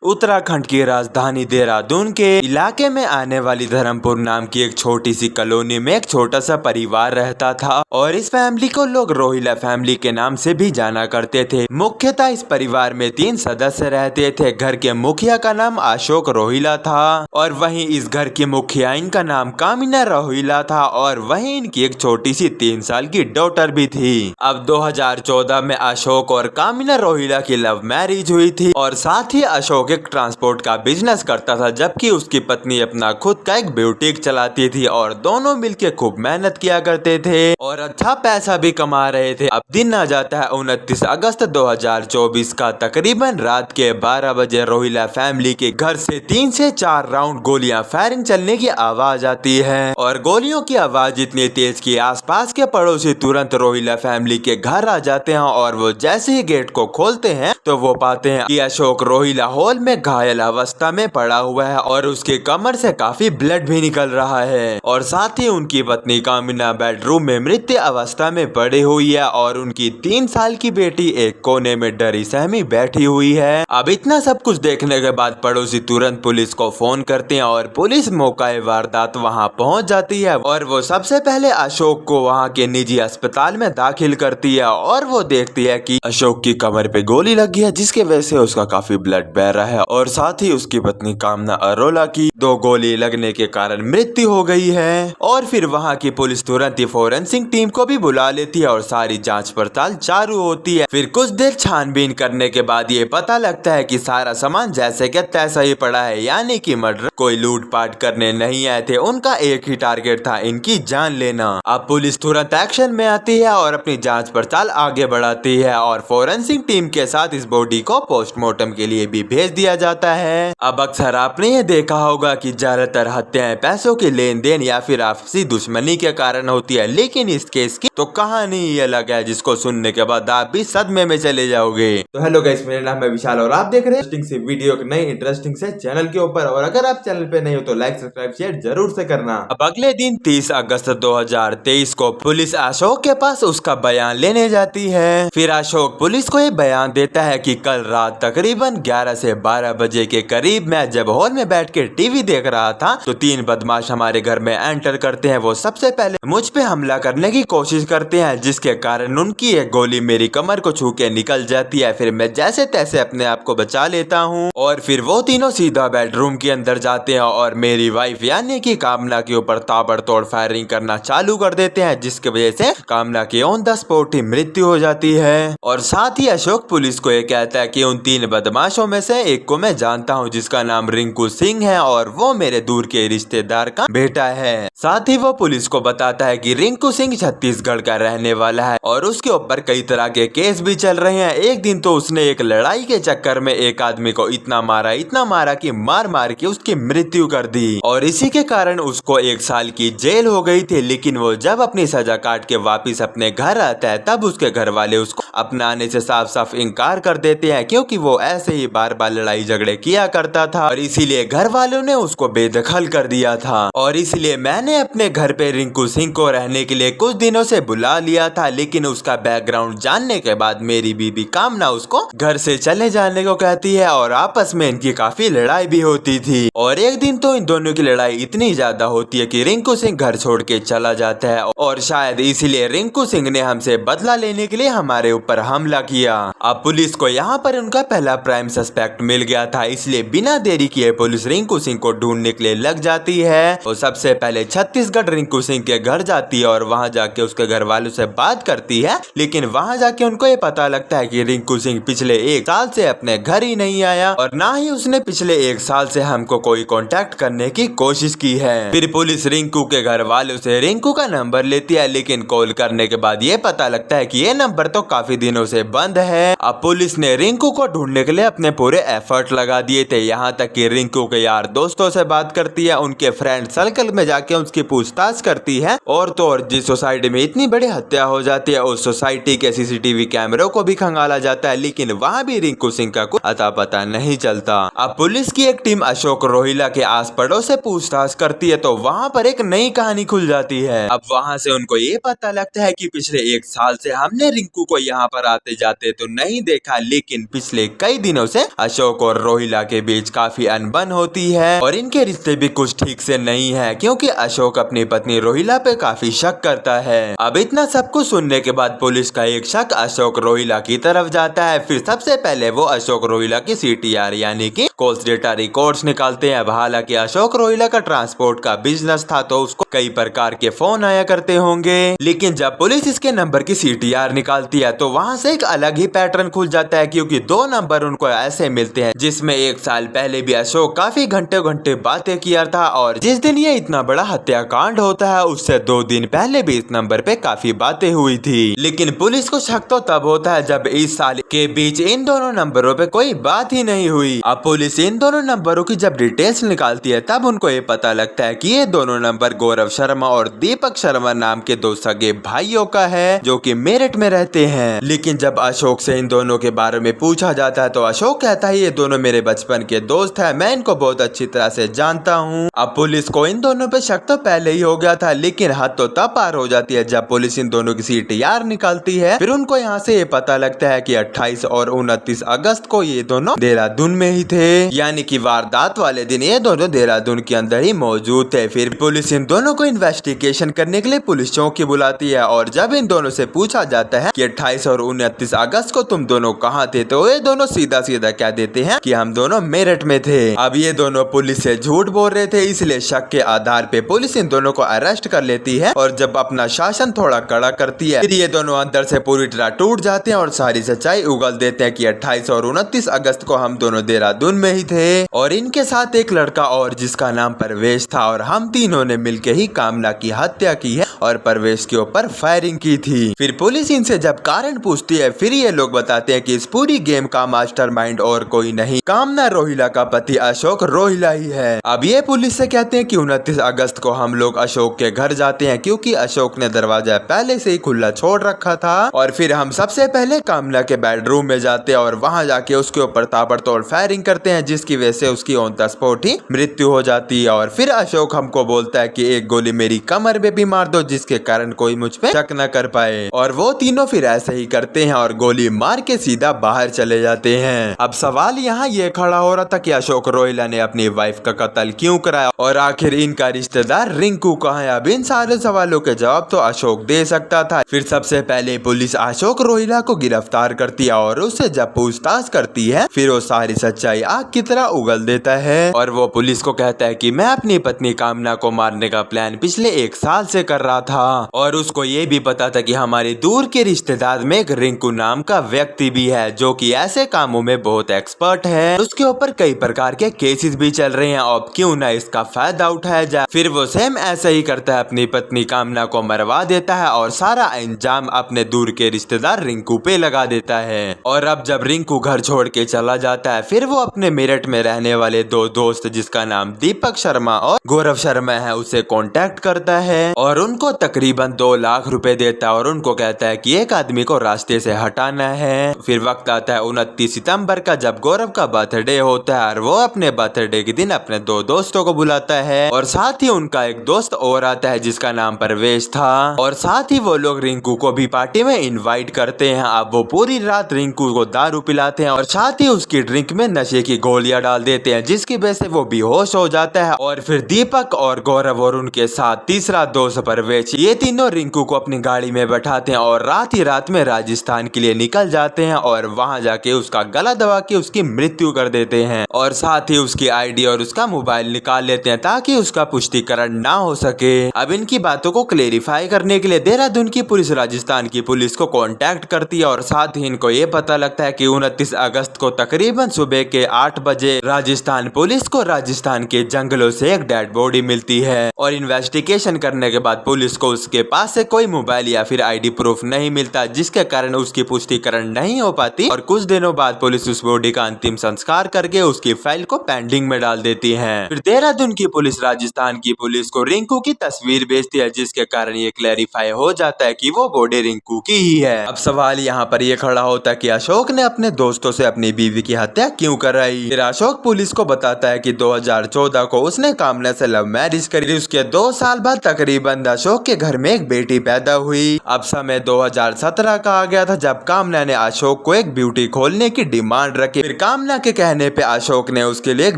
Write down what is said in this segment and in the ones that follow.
उत्तराखंड की राजधानी देहरादून के इलाके में आने वाली धर्मपुर नाम की एक छोटी सी कॉलोनी में एक छोटा सा परिवार रहता था और इस फैमिली को लोग रोहिला फैमिली के नाम से भी जाना करते थे। मुख्यतः इस परिवार में 3 सदस्य रहते थे। घर के मुखिया का नाम अशोक रोहिला था और वहीं इस घर की मुखियाइन का नाम कामिना रोहिला था और वहीं इनकी एक छोटी सी 3 साल की डॉटर भी थी। अब 2014 में अशोक और कामिना रोहिला की लव मैरिज हुई थी और साथ ही अशोक एक ट्रांसपोर्ट का बिजनेस करता था, जबकि उसकी पत्नी अपना खुद का एक ब्यूटिक चलाती थी और दोनों मिलके खूब मेहनत किया करते थे और अच्छा पैसा भी कमा रहे थे। अब दिन आ जाता है 29 अगस्त 2024 का। तकरीबन रात के 12 बजे रोहिला फैमिली के घर से 3 से 4 राउंड गोलियां फायरिंग चलने की आवाज आती है और गोलियों की आवाज इतनी तेज कि आसपास के पड़ोसी तुरंत रोहिला फैमिली के घर आ जाते हैं और वो जैसे ही गेट को खोलते हैं तो वो पाते हैं कि अशोक रोहिला हॉल में घायल अवस्था में पड़ा हुआ है और उसके कमर से काफी ब्लड भी निकल रहा है और साथ ही उनकी पत्नी कामिना बेडरूम में मृत अवस्था में पड़ी हुई है और उनकी 3 साल की बेटी एक कोने में डरी सहमी बैठी हुई है। अब इतना सब कुछ देखने के बाद पड़ोसी तुरंत पुलिस को फोन करते हैं और पुलिस मौके वारदात वहां पहुंच जाती है और वो सबसे पहले अशोक को वहां के निजी अस्पताल में दाखिल करती है और वो देखती है कि अशोक की कमर पे गोली लगी है, जिसके वजह से उसका काफी ब्लड बह रहा है और साथ ही उसकी पत्नी कामना अरोला की 2 गोली लगने के कारण मृत्यु हो गई है। और फिर वहां की पुलिस तुरंत ही फोरेंसिक टीम को भी बुला लेती है और सारी जांच पड़ताल चालू होती है। फिर कुछ देर छानबीन करने के बाद ये पता लगता है कि सारा सामान जैसे के तैसा ही पड़ा है, यानी कि मर्डर कोई लूटपाट करने नहीं आए थे, उनका एक ही टारगेट था, इनकी जान लेना। अब पुलिस तुरंत एक्शन में आती है और अपनी जांच पड़ताल आगे बढ़ाती है और फोरेंसिक टीम के साथ इस बॉडी को पोस्टमार्टम के लिए भी भेज दिया जाता है। अब अक्सर आपने ये देखा होगा कि ज्यादातर हत्याएं पैसों के लेन देन या फिर आपसी दुश्मनी के कारण होती है, लेकिन इस केस की तो कहानी ही अलग है, जिसको सुनने के बाद आप भी सदमे में चले जाओगे। तो हेलो गाइस, मेरा नाम है विशाल और आप देख रहे हैं इंटरेस्टिंग सी वीडियो नई इंटरेस्टिंग से चैनल के ऊपर। और अगर आप चैनल पे नहीं हो तो लाइक सब्सक्राइब शेयर जरूर से करना। अब अगले दिन 30 अगस्त 2023 को पुलिस अशोक के पास उसका बयान लेने जाती है। फिर अशोक पुलिस को ये बयान देता है कि कल रात तकरीबन 11 से 12 बजे के करीब मैं जब हॉल में बैठ के टीवी देख रहा था तो 3 बदमाश हमारे घर में एंटर करते हैं। वो सबसे पहले मुझ पे हमला करने की कोशिश करते हैं, जिसके कारण उनकी एक गोली मेरी कमर को छू के निकल जाती है। फिर मैं जैसे तैसे अपने आप को बचा लेता हूँ और फिर वो तीनों सीधा बेडरूम के अंदर जाते हैं और मेरी वाइफ यानी कि कामना के ऊपर ताबड़तोड़ फायरिंग करना चालू कर देते हैं, जिसकी वजह से कामना की ऑन द स्पॉट ही मृत्यु हो जाती है। और साथ ही अशोक पुलिस को ये कहता है कि उन 3 बदमाशों में से एक को मैं जानता हूँ, जिसका नाम रिंकू सिंह है और वो मेरे दूर के रिश्तेदार का बेटा है। साथ ही वो पुलिस को बताता है कि रिंकू सिंह छत्तीसगढ़ का रहने वाला है और उसके ऊपर कई तरह के केस भी चल रहे हैं। एक दिन तो उसने एक लड़ाई के चक्कर में एक आदमी को इतना मारा कि मार मार के उसकी मृत्यु कर दी और इसी के कारण उसको 1 साल की जेल हो गई थी। लेकिन वो जब अपनी सजा काट के वापिस अपने घर आता है तब उसके घर वाले उसको अपनाने से साफ साफ इनकार कर देते हैं, क्योंकि वो ऐसे ही बार बार लड़ाई झगड़े किया करता था और इसीलिए घर वालों ने उसको बेदखल कर दिया था। और इसलिए मैंने अपने घर पे रिंकू सिंह को रहने के लिए कुछ दिनों से बुला लिया था, लेकिन उसका बैकग्राउंड जानने के बाद मेरी बीबी कामना उसको घर से चले जाने को कहती है और आपस में इनकी काफी लड़ाई भी होती थी। और एक दिन तो इन दोनों की लड़ाई इतनी ज्यादा होती है कि रिंकू सिंह घर छोड़ के चला जाता है और शायद इसीलिए रिंकू सिंह ने हमसे बदला लेने के लिए हमारे ऊपर हमला किया। अब पुलिस को यहाँ पर उनका पहला प्राइम सस्पेक्ट मिल गया था, इसलिए बिना देरी किए पुलिस रिंकू सिंह को ढूंढने के लिए लग जाती है। वो सबसे पहले छत्तीसगढ़ रिंकू सिंह के घर जाती है और वहाँ जाके उसके घर वालों से बात करती है, लेकिन वहाँ जाके उनको ये पता लगता है कि रिंकू सिंह पिछले 1 साल से अपने घर ही नहीं आया और ना ही उसने पिछले 1 साल से हमको कोई कांटेक्ट करने की कोशिश की है। फिर पुलिस रिंकू के घर वालों से रिंकू का नंबर लेती है, लेकिन कॉल करने के बाद ये पता लगता है कि ये नंबर तो काफी दिनों से बंद है। अब पुलिस ने रिंकू को ढूंढने के लिए अपने पूरे एफर्ट लगा दिए थे, यहाँ तक कि रिंकू के यार दोस्तों से बात करती है, उनके फ्रेंड सर्कल में जाके उसकी पूछताछ करती है और तो और जिस सोसाइटी में इतनी बड़ी हत्या हो जाती है उस सोसाइटी के सीसीटीवी कैमरों को भी खंगाला जाता है, लेकिन वहाँ भी रिंकू सिंह का कुछ अता पता नहीं चलता। अब पुलिस की एक टीम अशोक रोहिला के आस पड़ोस से पूछताछ करती है तो वहाँ पर एक नई कहानी खुल जाती है। अब वहाँ से उनको ये पता लगता है कि पिछले 1 साल से हमने रिंकू को यहाँ पर आते जाते तो नहीं देखा, लेकिन पिछले कई दिनों से अशोक अशोक और रोहिला के बीच काफी अनबन होती है और इनके रिश्ते भी कुछ ठीक से नहीं है, क्योंकि अशोक अपनी पत्नी रोहिला पे काफी शक करता है। अब इतना सब कुछ सुनने के बाद पुलिस का एक शक अशोक रोहिला की तरफ जाता है। फिर सबसे पहले वो अशोक रोहिला की CTR यानी कि कॉल्स डेटा रिकॉर्ड्स निकालते हैं। अब हालांकि अशोक रोहिला का ट्रांसपोर्ट का बिजनेस था तो उसको कई प्रकार के फोन आया करते होंगे, लेकिन जब पुलिस इसके नंबर की CTR निकालती है तो वहाँ से एक अलग ही पैटर्न खुल जाता है, क्योंकि 2 नंबर उनको ऐसे मिलते हैं जिसमें 1 साल पहले भी अशोक काफी घंटे घंटे बातें किया था और जिस दिन ये इतना बड़ा हत्याकांड होता है उससे 2 दिन पहले भी इस नंबर पे काफी बातें हुई थी। लेकिन पुलिस को शक तो तब होता है जब इस साल के बीच इन दोनों नंबरों पे कोई बात ही नहीं हुई। अब पुलिस इन दोनों नंबरों की जब डिटेल्स निकालती है तब उनको ये पता लगता है कि ये दोनों नंबर गौरव शर्मा और दीपक शर्मा नाम के 2 सगे भाइयों का है जो कि मेरठ में रहते हैं। लेकिन जब अशोक से इन दोनों के बारे में पूछा जाता है तो अशोक कहता है ये दोनों मेरे बचपन के दोस्त है, मैं इनको बहुत अच्छी तरह से जानता हूँ। अब पुलिस को इन दोनों पे शक तो पहले ही हो गया था, लेकिन हद तो तब पार हो जाती है जब पुलिस इन दोनों की CTR निकालती है। फिर उनको यहाँ से ये पता लगता है कि 28 और 29 अगस्त को ये दोनों देहरादून में ही थे, यानी कि वारदात वाले दिन ये दोनों देहरादून के अंदर ही मौजूद थे। फिर पुलिस इन दोनों को इन्वेस्टिगेशन करने के लिए पुलिस चौकी बुलाती है और जब इन दोनों से पूछा जाता है कि 28 और 29 अगस्त को तुम दोनों कहाँ थे तो ये दोनों सीधा सीधा कह देते हैं कि हम दोनों मेरठ में थे। अब ये दोनों पुलिस से झूठ बोल रहे थे, इसलिए शक के आधार पे पुलिस इन दोनों को अरेस्ट कर लेती है और जब अपना शासन थोड़ा कड़ा करती है फिर ये दोनों अंदर से पूरी तरह टूट जाते हैं और सारी सच्चाई उगल देते हैं कि 28 और 29 अगस्त को हम दोनों देहरादून में ही थे और इनके साथ एक लड़का और जिसका नाम परवेश था और हम तीनों ने मिलकर ही कामना की हत्या की है और परवेश के ऊपर फायरिंग की थी। फिर पुलिस इनसे जब कारण पूछती है फिर ये लोग बताते हैं कि इस पूरी गेम का मास्टरमाइंड और कोई नहीं, कामना रोहिला का पति अशोक रोहिला ही है। अब ये पुलिस से कहते हैं कि 29 अगस्त को हम लोग अशोक के घर जाते हैं क्योंकि अशोक ने दरवाजा पहले से ही खुला छोड़ रखा था और फिर हम सबसे पहले कामना के बेडरूम में जाते हैं और वहां जाके उसके ऊपर ताबड़तोड़ फायरिंग करते हैं जिसकी वजह से उसकी ऑन द स्पॉट ही मृत्यु हो जाती है। और फिर अशोक हमको बोलता है कि एक गोली मेरी कमर पे भी मार दो जिसके कारण कोई मुझ पे शक न कर पाए और वो तीनों फिर ऐसे ही करते हैं और गोली मार के सीधा बाहर चले जाते हैं। अब सवाल यहाँ ये खड़ा हो रहा था कि अशोक रोहिला ने अपनी वाइफ का कत्ल क्यों कराया और आखिर इनका रिश्तेदार रिंकू कहाँ है। अब इन सारे सवालों के जवाब तो अशोक दे सकता था। फिर सबसे पहले पुलिस अशोक रोहिला को गिरफ्तार करती है और उससे जब पूछताछ करती है फिर वो सारी सच्चाई आग की तरह उगल देता है और वो पुलिस को कहता है कि मैं अपनी पत्नी कामना को मारने का प्लान पिछले 1 साल से कर रहा था और उसको ये भी पता था कि हमारे दूर के रिश्तेदार में एक रिंकू नाम का व्यक्ति भी है जो कि ऐसे कामों में बहुत एक्सपर्ट है, उसके ऊपर कई प्रकार के केसेस भी चल रहे हैं, अब क्यों ना इसका फायदा उठाया जाए। फिर वो सेम ऐसा ही करता है, अपनी पत्नी कामना को मरवा देता है और सारा इंजाम अपने दूर के रिश्तेदार रिंकू पे लगा देता है। और अब जब रिंकू घर छोड़ के चला जाता है फिर वो अपने मेरठ में रहने वाले 2 दोस्त जिसका नाम दीपक शर्मा और गौरव शर्मा है उसे कांटेक्ट करता है और उनको तकरीबन 2 लाख रुपए देता है और उनको कहता है कि एक आदमी को रास्ते से हटाना है। फिर वक्त आता है 29 सितंबर का जब गौरव का बर्थडे होता है और वो अपने बर्थडे के दिन अपने 2 दोस्तों को बुलाता है और साथ ही उनका एक दोस्त और आता है जिसका नाम परवेश था और साथ ही वो लोग रिंकू को भी पार्टी में इनवाइट करते हैं। अब वो पूरी रात रिंकू को दारू पिलाते हैं और साथ ही उसकी ड्रिंक में नशे की गोलियां डाल देते हैं जिसकी वजह से वो बेहोश हो जाता है। और फिर दीपक और गौरव और उनके साथ तीसरा दोस्त परवेश ये तीनों रिंकू को अपनी गाड़ी में बैठाते हैं और रात ही रात में राजस्थान के लिए निकल जाते हैं और वहां जाके उसका गला दबा के उसकी मृत्यु कर देते हैं और साथ ही उसकी आईडी और उसका मोबाइल निकाल लेते हैं ताकि उसका पुष्टिकरण ना हो सके। अब इनकी बातों को क्लेरिफाई करने के लिए देहरादून की पुलिस राजस्थान की पुलिस को कांटेक्ट करती है और साथ ही इनको ये पता लगता है कि 29 अगस्त को तकरीबन सुबह के 8 बजे राजस्थान पुलिस को राजस्थान के जंगलों से एक डेड बॉडी मिलती है और इन्वेस्टिगेशन करने के बाद पुलिस को उसके पास से कोई मोबाइल या फिर आईडी प्रूफ नहीं मिलता जिसके कारण उसकी पुष्टिकरण नहीं हो पाती और कुछ दिनों बाद पुलिस उस बॉडी का अंतिम संस्कार करके उसकी फाइल को पेंडिंग में डाल देती है। फिर देहरादून की पुलिस राजस्थान की पुलिस को रिंकू की तस्वीर भेजती है जिसके कारण ये क्लैरिफाई हो जाता है कि वो बॉडी रिंकू की ही है। अब सवाल यहाँ पर ये खड़ा होता है कि अशोक ने अपने दोस्तों से अपनी बीवी की हत्या क्यों कराई। फिर अशोक पुलिस को बताता है कि 2014 को उसने कामना से लव मैरिज करी। उसके 2 साल बाद तकरीबन अशोक अशोक के घर में एक बेटी पैदा हुई। अब समय 2017 का आ गया था जब कामना ने अशोक को एक ब्यूटी खोलने की डिमांड रखी। फिर कामना के कहने पे अशोक ने उसके लिए एक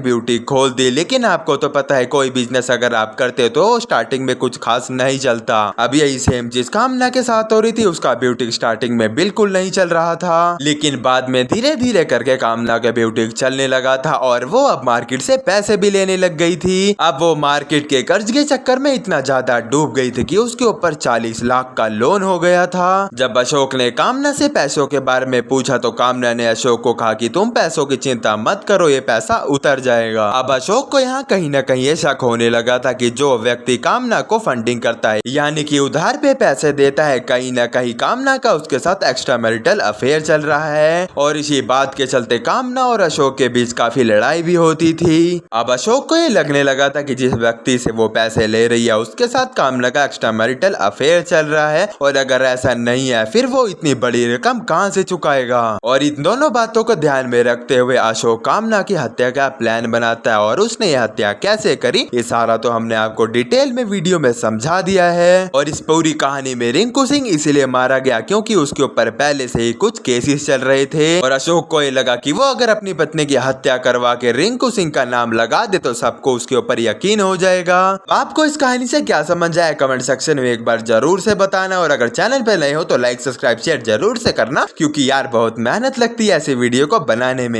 ब्यूटी खोल दी। लेकिन आपको तो पता है कोई बिजनेस अगर आप करते हो तो स्टार्टिंग में कुछ खास नहीं चलता। अब यही सेम चीज कामना के साथ हो रही थी। उसका ब्यूटी स्टार्टिंग में बिल्कुल नहीं चल रहा था, लेकिन बाद में धीरे धीरे करके कामना का ब्यूटी चलने लगा था और वो अब मार्केट से पैसे भी लेने लग गई थी। अब वो मार्केट के कर्ज के चक्कर में इतना ज्यादा डूब गई थी कि उसके ऊपर 40 लाख का लोन हो गया था। जब अशोक ने कामना से पैसों के बारे में पूछा तो कामना ने अशोक को कहा कि तुम पैसों की चिंता मत करो, ये पैसा उतर जाएगा। अब अशोक को यहाँ कहीं न कहीं ये शक होने लगा था कि जो व्यक्ति कामना को फंडिंग करता है यानी कि उधार पे पैसे देता है, कहीं न कहीं कामना का उसके साथ एक्स्ट्रा मैरिटल अफेयर चल रहा है। और इसी बात के चलते कामना और अशोक के बीच काफी लड़ाई भी होती थी। अब अशोक को ये लगने लगा था कि जिस व्यक्ति से वो पैसे ले रही है उसके साथ कामना का एक्स्ट्रा मैरिटल अफेयर चल रहा है, और अगर ऐसा नहीं है फिर वो इतनी बड़ी रकम कहां से चुकाएगा। और इन दोनों बातों को ध्यान में रखते हुए अशोक कामना की हत्या का प्लान बनाता है। और उसने ये हत्या कैसे करी ये सारा तो हमने आपको डिटेल में वीडियो में समझा दिया है। और इस पूरी कहानी में रिंकू सिंह इसलिए मारा गया क्योंकि उसके ऊपर पहले से ही कुछ केसेस चल रहे थे और अशोक को ये लगा कि वो अगर अपनी पत्नी की हत्या करवा के रिंकू सिंह का नाम लगा दे तो सबको उसके ऊपर यकीन हो जाएगा। आपको इस कहानी से क्या समझ आया कमेंट सेक्शन में एक बार जरूर से बताना, और अगर चैनल पे नए हो तो लाइक सब्सक्राइब शेयर जरूर से करना, क्योंकि यार बहुत मेहनत लगती है ऐसे वीडियो को बनाने में।